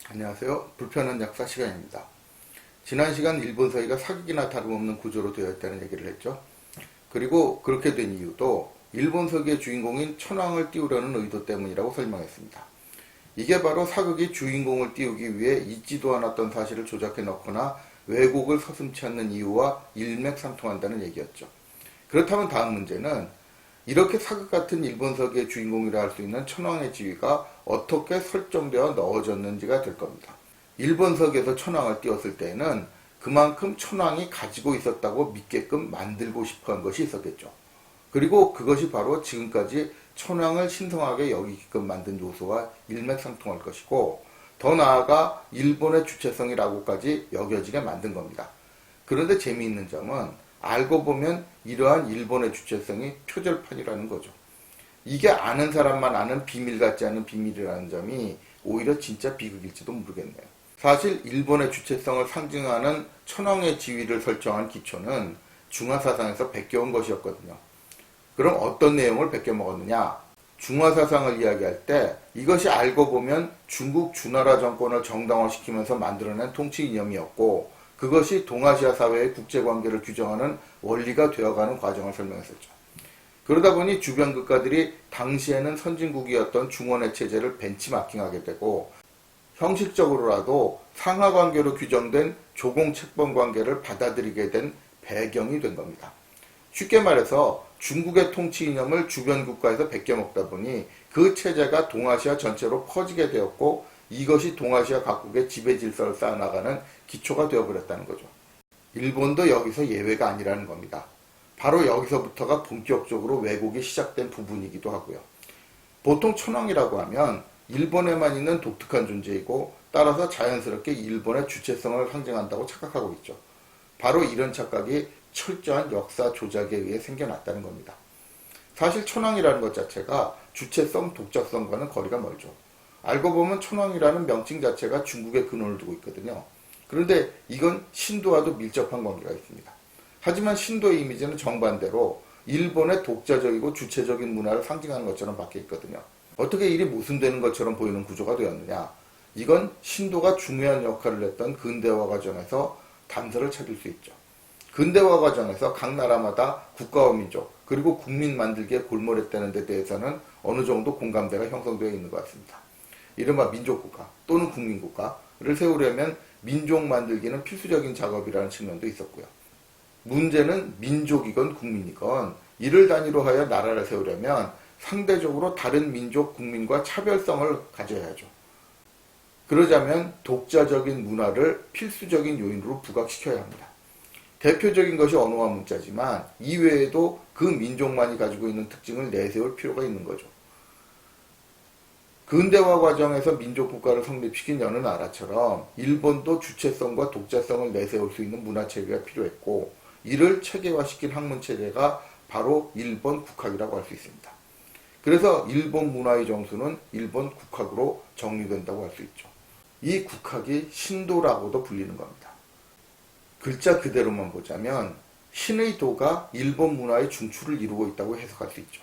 안녕하세요. 불편한 약사 시간입니다. 지난 시간 일본 서기가 사극이나 다름없는 구조로 되어 있다는 얘기를 했죠. 그리고 그렇게 된 이유도 일본 서기의 주인공인 천황을 띄우려는 의도 때문이라고 설명했습니다. 이게 바로 사극이 주인공을 띄우기 위해 있지도 않았던 사실을 조작해 넣거나 왜곡을 서슴지 않는 이유와 일맥상통한다는 얘기였죠. 그렇다면 다음 문제는 이렇게 사극 같은 일본 서기의 주인공이라 할 수 있는 천황의 지위가 어떻게 설정되어 넣어졌는지가 될 겁니다. 일본 서기에서 천황을 띄웠을 때에는 그만큼 천황이 가지고 있었다고 믿게끔 만들고 싶어 한 것이 있었겠죠. 그리고 그것이 바로 지금까지 천황을 신성하게 여기게끔 만든 요소와 일맥상통할 것이고, 더 나아가 일본의 주체성이라고까지 여겨지게 만든 겁니다. 그런데 재미있는 점은 알고 보면 이러한 일본의 주체성이 표절판이라는 거죠. 이게 아는 사람만 아는 비밀 같지 않은 비밀이라는 점이 오히려 진짜 비극일지도 모르겠네요. 사실 일본의 주체성을 상징하는 천황의 지위를 설정한 기초는 중화사상에서 베껴온 것이었거든요. 그럼 어떤 내용을 베껴 먹었느냐? 중화사상을 이야기할 때 이것이 알고 보면 중국 주나라 정권을 정당화시키면서 만들어낸 통치 이념이었고, 그것이 동아시아 사회의 국제관계를 규정하는 원리가 되어가는 과정을 설명했었죠. 그러다 보니 주변 국가들이 당시에는 선진국이었던 중원의 체제를 벤치마킹하게 되고, 형식적으로라도 상하관계로 규정된 조공채권 관계를 받아들이게 된 배경이 된 겁니다. 쉽게 말해서 중국의 통치 이념을 주변 국가에서 베껴먹다 보니 그 체제가 동아시아 전체로 퍼지게 되었고, 이것이 동아시아 각국의 지배 질서를 쌓아나가는 기초가 되어버렸다는 거죠. 일본도 여기서 예외가 아니라는 겁니다. 바로 여기서부터가 본격적으로 왜곡이 시작된 부분이기도 하고요. 보통 천황이라고 하면 일본에만 있는 독특한 존재이고, 따라서 자연스럽게 일본의 주체성을 상징한다고 착각하고 있죠. 바로 이런 착각이 철저한 역사 조작에 의해 생겨났다는 겁니다. 사실 천황이라는 것 자체가 주체성, 독자성과는 거리가 멀죠. 알고 보면 천황이라는 명칭 자체가 중국에 근원을 두고 있거든요. 그런데 이건 신도와도 밀접한 관계가 있습니다. 하지만 신도의 이미지는 정반대로 일본의 독자적이고 주체적인 문화를 상징하는 것처럼 박혀 있거든요. 어떻게 일이 모순되는 것처럼 보이는 구조가 되었느냐? 이건 신도가 중요한 역할을 했던 근대화 과정에서 단서를 찾을 수 있죠. 근대화 과정에서 각 나라마다 국가와 민족, 그리고 국민 만들기에 골몰했다는 데 대해서는 어느 정도 공감대가 형성되어 있는 것 같습니다. 이른바 민족국가 또는 국민국가를 세우려면 민족 만들기는 필수적인 작업이라는 측면도 있었고요. 문제는 민족이건 국민이건 이를 단위로 하여 나라를 세우려면 상대적으로 다른 민족, 국민과 차별성을 가져야죠. 그러자면 독자적인 문화를 필수적인 요인으로 부각시켜야 합니다. 대표적인 것이 언어와 문자지만 이외에도 그 민족만이 가지고 있는 특징을 내세울 필요가 있는 거죠. 근대화 과정에서 민족국가를 성립시킨 여느 나라처럼 일본도 주체성과 독자성을 내세울 수 있는 문화체계가 필요했고, 이를 체계화시킨 학문체계가 바로 일본 국학이라고 할 수 있습니다. 그래서 일본 문화의 정수는 일본 국학으로 정리된다고 할 수 있죠. 이 국학이 신도라고도 불리는 겁니다. 글자 그대로만 보자면 신의 도가 일본 문화의 중추를 이루고 있다고 해석할 수 있죠.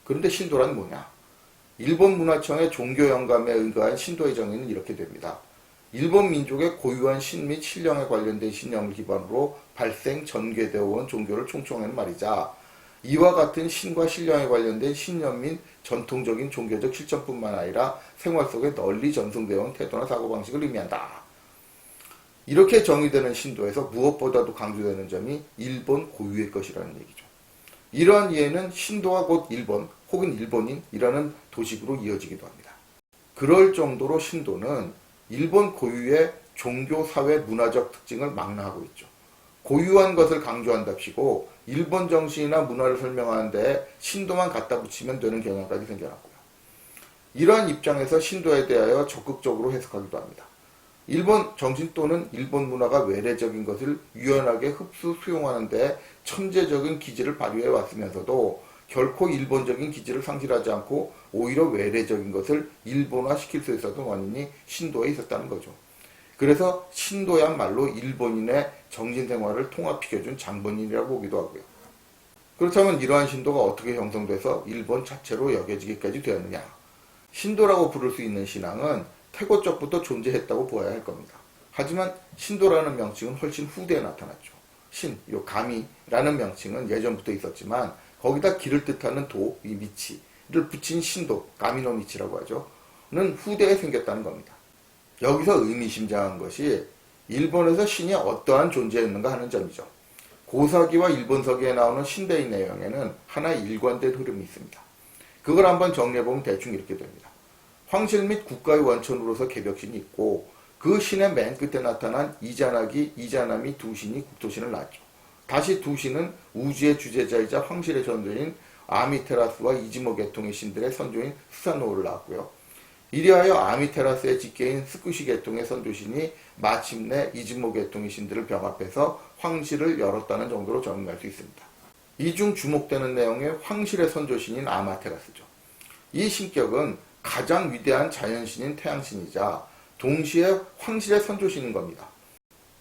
그런데 신도란 뭐냐? 일본 문화청의 종교 영감에 의거한 신도의 정의는 이렇게 됩니다. 일본 민족의 고유한 신 및 신령에 관련된 신념을 기반으로 발생 전개되어 온 종교를 총칭하는 말이자, 이와 같은 신과 신령에 관련된 신념 및 전통적인 종교적 실천뿐만 아니라 생활 속에 널리 전승되어 온 태도나 사고방식을 의미한다. 이렇게 정의되는 신도에서 무엇보다도 강조되는 점이 일본 고유의 것이라는 얘기죠. 이러한 이해는 신도가 곧 일본 혹은 일본인이라는 도식으로 이어지기도 합니다. 그럴 정도로 신도는 일본 고유의 종교, 사회, 문화적 특징을 망라하고 있죠. 고유한 것을 강조한답시고 일본 정신이나 문화를 설명하는데 신도만 갖다 붙이면 되는 경향까지 생겨났고요. 이러한 입장에서 신도에 대하여 적극적으로 해석하기도 합니다. 일본 정신 또는 일본 문화가 외래적인 것을 유연하게 흡수 수용하는 데 천재적인 기질을 발휘해 왔으면서도 결코 일본적인 기질을 상실하지 않고 오히려 외래적인 것을 일본화시킬 수 있었던 원인이 신도에 있었다는 거죠. 그래서 신도야말로 일본인의 정신생활을 통합시켜준 장본인이라고 보기도 하고요. 그렇다면 이러한 신도가 어떻게 형성돼서 일본 자체로 여겨지기까지 되었느냐? 신도라고 부를 수 있는 신앙은 태고적부터 존재했다고 보아야 할 겁니다. 하지만 신도라는 명칭은 훨씬 후대에 나타났죠. 요 가미라는 명칭은 예전부터 있었지만 거기다 기를 뜻하는 도, 이 미치를 붙인 신도, 가미노 미치라고 하죠. 는 후대에 생겼다는 겁니다. 여기서 의미심장한 것이 일본에서 신이 어떠한 존재였는가 하는 점이죠. 고사기와 일본서기에 나오는 신대의 내용에는 하나의 일관된 흐름이 있습니다. 그걸 한번 정리해보면 대충 이렇게 됩니다. 황실 및 국가의 원천으로서 개벽신이 있고 그 신의 맨 끝에 나타난 이자나기, 이자나미 두 신이 국토신을 낳았죠. 다시 두 신은 우주의 주재자이자 황실의 선조인 아미테라스와 이즈모 계통의 신들의 선조인 스사노를 낳았고요. 이리하여 아미테라스의 직계인 스쿠시 계통의 선조신이 마침내 이즈모 계통의 신들을 병합해서 황실을 열었다는 정도로 정리할 수 있습니다. 이 중 주목되는 내용의 황실의 선조신인 아마테라스죠. 이 신격은 가장 위대한 자연신인 태양신이자 동시에 황실의 선조신인 겁니다.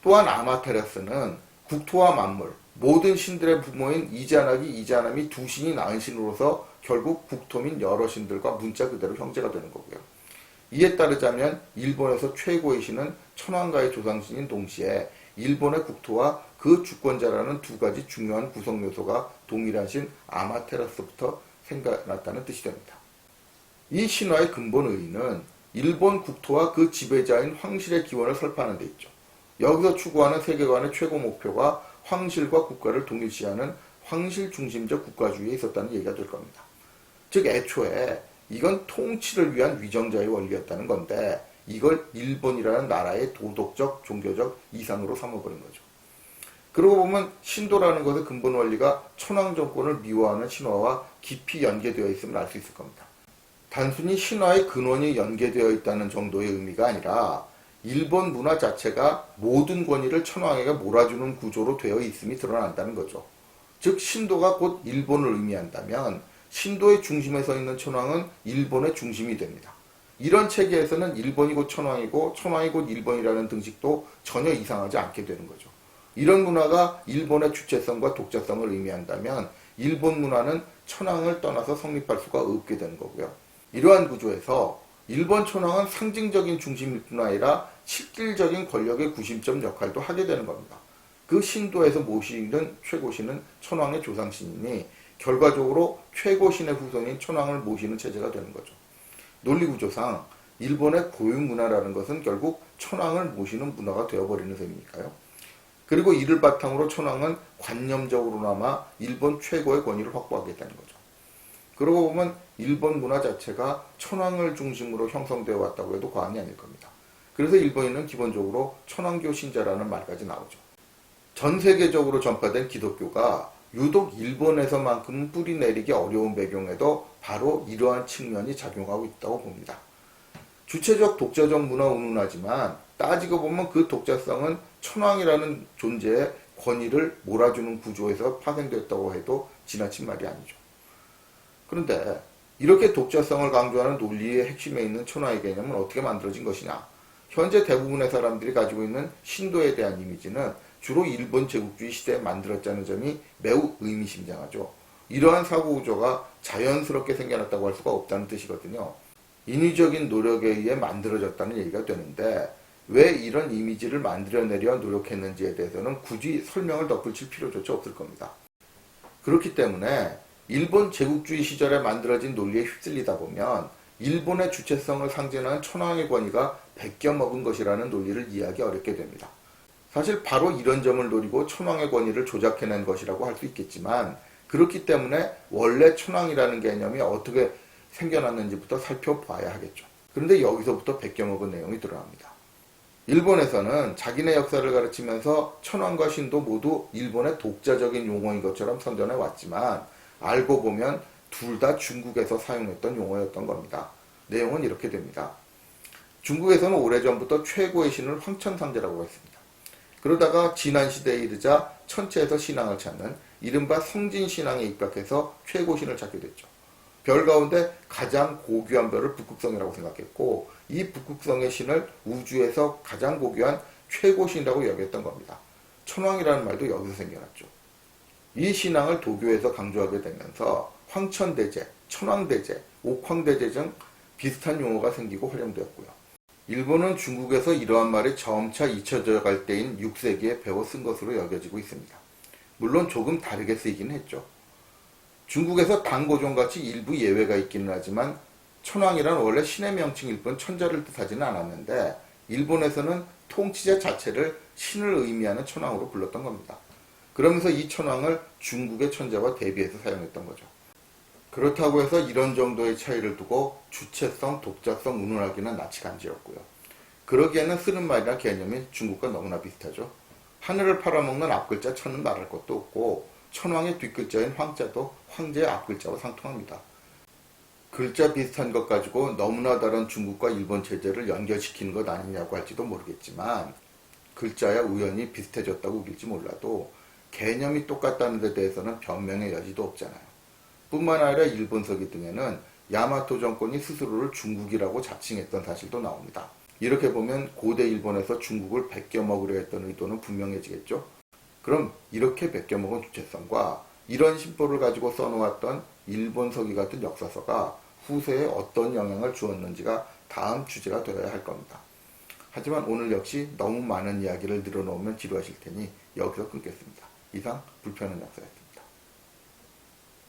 또한 아마테라스는 국토와 만물, 모든 신들의 부모인 이자나기, 이자나미 두 신이 낳은 신으로서 결국 국토 및 여러 신들과 문자 그대로 형제가 되는 거고요. 이에 따르자면 일본에서 최고의 신은 천황가의 조상신인 동시에 일본의 국토와 그 주권자라는 두 가지 중요한 구성 요소가 동일한 신 아마테라스부터 생겨났다는 뜻이 됩니다. 이 신화의 근본 의의는 일본 국토와 그 지배자인 황실의 기원을 설파하는 데 있죠. 여기서 추구하는 세계관의 최고 목표가 황실과 국가를 동일시하는 황실 중심적 국가주의에 있었다는 얘기가 될 겁니다. 즉 애초에 이건 통치를 위한 위정자의 원리였다는 건데 이걸 일본이라는 나라의 도덕적, 종교적 이상으로 삼아버린 거죠. 그러고 보면 신도라는 것의 근본 원리가 천황 정권을 미화하는 신화와 깊이 연계되어 있음을 알 수 있을 겁니다. 단순히 신화의 근원이 연계되어 있다는 정도의 의미가 아니라 일본 문화 자체가 모든 권위를 천황에게 몰아주는 구조로 되어 있음이 드러난다는 거죠. 즉 신도가 곧 일본을 의미한다면 신도의 중심에 서 있는 천황은 일본의 중심이 됩니다. 이런 체계에서는 일본이 곧 천황이고 천황이 곧 일본이라는 등식도 전혀 이상하지 않게 되는 거죠. 이런 문화가 일본의 주체성과 독자성을 의미한다면 일본 문화는 천황을 떠나서 성립할 수가 없게 되는 거고요. 이러한 구조에서 일본 천황은 상징적인 중심일 뿐 아니라 실질적인 권력의 구심점 역할도 하게 되는 겁니다. 그 신도에서 모시는 최고신은 천황의 조상신이니 결과적으로 최고신의 후손인 천황을 모시는 체제가 되는 거죠. 논리구조상 일본의 고유문화라는 것은 결국 천황을 모시는 문화가 되어버리는 셈이니까요. 그리고 이를 바탕으로 천황은 관념적으로나마 일본 최고의 권위를 확보하게 되는 거죠. 그러고 보면 일본 문화 자체가 천황을 중심으로 형성되어 왔다고 해도 과언이 아닐 겁니다. 그래서 일본인은 기본적으로 천황교 신자라는 말까지 나오죠. 전 세계적으로 전파된 기독교가 유독 일본에서만큼 뿌리 내리기 어려운 배경에도 바로 이러한 측면이 작용하고 있다고 봅니다. 주체적 독자적 문화 운운하지만 따지고 보면 그 독자성은 천황이라는 존재의 권위를 몰아주는 구조에서 파생됐다고 해도 지나친 말이 아니죠. 그런데 이렇게 독자성을 강조하는 논리의 핵심에 있는 천황의 개념은 어떻게 만들어진 것이냐? 현재 대부분의 사람들이 가지고 있는 신도에 대한 이미지는 주로 일본 제국주의 시대에 만들었다는 점이 매우 의미심장하죠. 이러한 사고구조가 자연스럽게 생겨났다고 할 수가 없다는 뜻이거든요. 인위적인 노력에 의해 만들어졌다는 얘기가 되는데 왜 이런 이미지를 만들어내려 노력했는지에 대해서는 굳이 설명을 덧붙일 필요조차 없을 겁니다. 그렇기 때문에 일본 제국주의 시절에 만들어진 논리에 휩쓸리다 보면 일본의 주체성을 상징하는 천황의 권위가 베껴먹은 것이라는 논리를 이해하기 어렵게 됩니다. 사실 바로 이런 점을 노리고 천황의 권위를 조작해낸 것이라고 할 수 있겠지만 그렇기 때문에 원래 천황이라는 개념이 어떻게 생겨났는지부터 살펴봐야 하겠죠. 그런데 여기서부터 베껴먹은 내용이 드러납니다. 일본에서는 자기네 역사를 가르치면서 천황과 신도 모두 일본의 독자적인 용어인 것처럼 선전해 왔지만 알고 보면 둘 다 중국에서 사용했던 용어였던 겁니다. 내용은 이렇게 됩니다. 중국에서는 오래전부터 최고의 신을 황천상제라고 했습니다. 그러다가 지난시대에 이르자 천체에서 신앙을 찾는 이른바 성진신앙에 입각해서 최고신을 찾게 됐죠. 별 가운데 가장 고귀한 별을 북극성이라고 생각했고 이 북극성의 신을 우주에서 가장 고귀한 최고신이라고 여겼던 겁니다. 천황이라는 말도 여기서 생겨났죠. 이 신앙을 도교에서 강조하게 되면서 황천대제, 천황대제, 옥황대제 등 비슷한 용어가 생기고 활용되었고요. 일본은 중국에서 이러한 말이 점차 잊혀져 갈 때인 6세기에 배워 쓴 것으로 여겨지고 있습니다. 물론 조금 다르게 쓰이긴 했죠. 중국에서 당고종같이 일부 예외가 있기는 하지만 천황이란 원래 신의 명칭일 뿐 천자를 뜻하지는 않았는데 일본에서는 통치자 자체를 신을 의미하는 천황으로 불렀던 겁니다. 그러면서 이 천황을 중국의 천자와 대비해서 사용했던 거죠. 그렇다고 해서 이런 정도의 차이를 두고 주체성, 독자성 운운하기는 낯이 간지였고요. 그러기에는 쓰는 말이나 개념이 중국과 너무나 비슷하죠. 하늘을 팔아먹는 앞글자 천은 말할 것도 없고 천황의 뒷글자인 황자도 황제의 앞글자와 상통합니다. 글자 비슷한 것 가지고 너무나 다른 중국과 일본 체제를 연결시키는 것 아니냐고 할지도 모르겠지만 글자야 우연히 비슷해졌다고 우길지 몰라도 개념이 똑같다는 데 대해서는 변명의 여지도 없잖아요. 뿐만 아니라 일본 서기 등에는 야마토 정권이 스스로를 중국이라고 자칭했던 사실도 나옵니다. 이렇게 보면 고대 일본에서 중국을 베껴먹으려 했던 의도는 분명해지겠죠. 그럼 이렇게 베껴먹은 주체성과 이런 심보를 가지고 써놓았던 일본 서기 같은 역사서가 후세에 어떤 영향을 주었는지가 다음 주제가 되어야 할 겁니다. 하지만 오늘 역시 너무 많은 이야기를 늘어놓으면 지루하실 테니 여기서 끊겠습니다. 이상 불편한 역사였습니다.